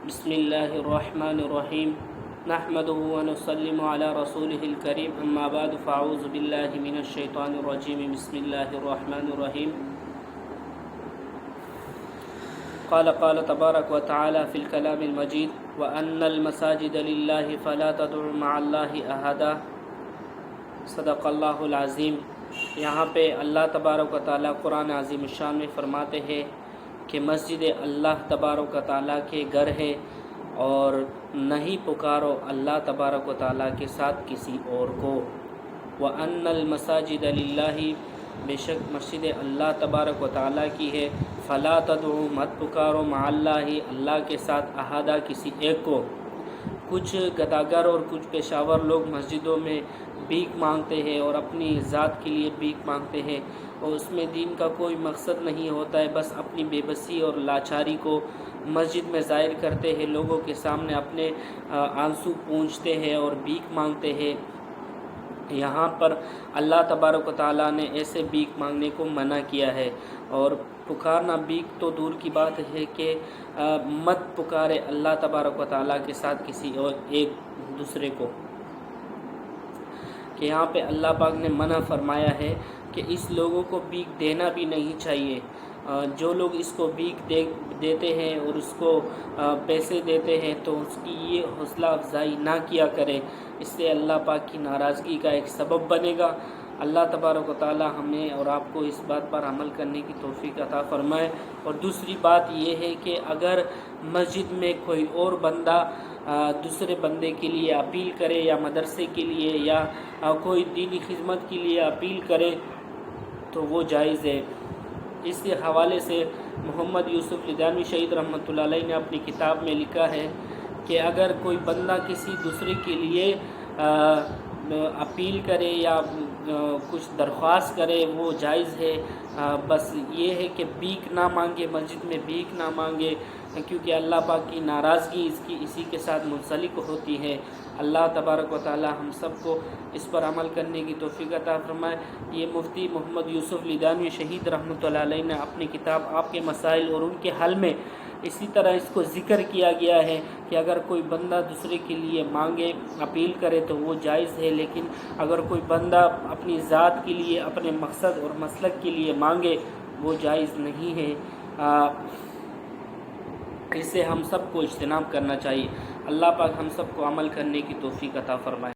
بسم اللہ الرحمن الرحیم نحمده ونسلم علی رسوله الکریم اما بعد فاعوذ باللہ من الشیطان الرجیم بسم اللہ الرحمن الرحیم قال تبارک وتعالی فی الکلام المجید وَأَنَّ الْمَسَاجِدَ لِلَّهِ فَلَا تَدْعُوا مَعَ اللَّهِ أَحَدًا صدق اللہ العظیم۔ یہاں پہ اللہ تبارک و تعالیٰ قرآن عظیم الشان میں فرماتے ہیں کہ مسجد اللہ تبارک و تعالیٰ کے گھر ہے اور نہیں پکارو اللہ تبارک و تعالیٰ کے ساتھ کسی اور کو۔ وَأَنَّ الْمَسَاجِدَ لِلَّهِ، بے شک مسجد اللہ تبارک و تعالیٰ کی ہے، فَلَا تَدْعُوا، مت پکارو، مع اللہ، اللہ کے ساتھ، احدہ، کسی ایک کو۔ کچھ گداگر اور کچھ پیشاور لوگ مسجدوں میں بھیک مانگتے ہیں اور اپنی ذات کے لیے بھیک مانگتے ہیں اور اس میں دین کا کوئی مقصد نہیں ہوتا ہے، بس اپنی بے بسی اور لاچاری کو مسجد میں ظاہر کرتے ہیں، لوگوں کے سامنے اپنے آنسو پونچھتے ہیں اور بھیک مانگتے ہیں۔ یہاں پر اللہ تبارک و تعالیٰ نے ایسے بھیک مانگنے کو منع کیا ہے، اور پکارنا بھیک تو دور کی بات ہے کہ مت پکارے اللہ تبارک و تعالیٰ کے ساتھ کسی اور ایک دوسرے کو، کہ یہاں پہ اللہ پاک نے منع فرمایا ہے کہ اس لوگوں کو بھیک دینا بھی نہیں چاہیے۔ جو لوگ اس کو بھیک دیتے ہیں اور اس کو پیسے دیتے ہیں تو اس کی یہ حوصلہ افزائی نہ کیا کرے، اس سے اللہ پاک کی ناراضگی کا ایک سبب بنے گا۔ اللہ تبارک و تعالی ہمیں اور آپ کو اس بات پر عمل کرنے کی توفیق عطا فرمائے۔ اور دوسری بات یہ ہے کہ اگر مسجد میں کوئی اور بندہ دوسرے بندے کے لیے اپیل کرے یا مدرسے کے لیے یا کوئی دینی خدمت کے لیے اپیل کرے تو وہ جائز ہے۔ اس حوالے سے محمد یوسف لدھیانوی شہید رحمۃ اللہ علیہ نے اپنی کتاب میں لکھا ہے کہ اگر کوئی بندہ کسی دوسرے کے لیے اپیل کرے یا کچھ درخواست کرے وہ جائز ہے، بس یہ ہے کہ بھیک نہ مانگے، مسجد میں بھیک نہ مانگے، کیونکہ اللہ پاک کی ناراضگی اسی کے ساتھ منسلک ہوتی ہے۔ اللہ تبارک و تعالی ہم سب کو اس پر عمل کرنے کی توفیق عطا فرمائے۔ یہ مفتی محمد یوسف لدھیانوی شہید رحمۃ اللہ علیہ نے اپنی کتاب آپ کے مسائل اور ان کے حل میں اسی طرح اس کو ذکر کیا گیا ہے کہ اگر کوئی بندہ دوسرے کے لیے مانگے، اپیل کرے تو وہ جائز ہے، لیکن اگر کوئی بندہ اپنی ذات کے لیے، اپنے مقصد اور مسلک کے لیے مانگے وہ جائز نہیں ہے۔ اس سے ہم سب کو اجتناب کرنا چاہیے۔ اللہ پاک ہم سب کو عمل کرنے کی توفیق عطا فرمائے۔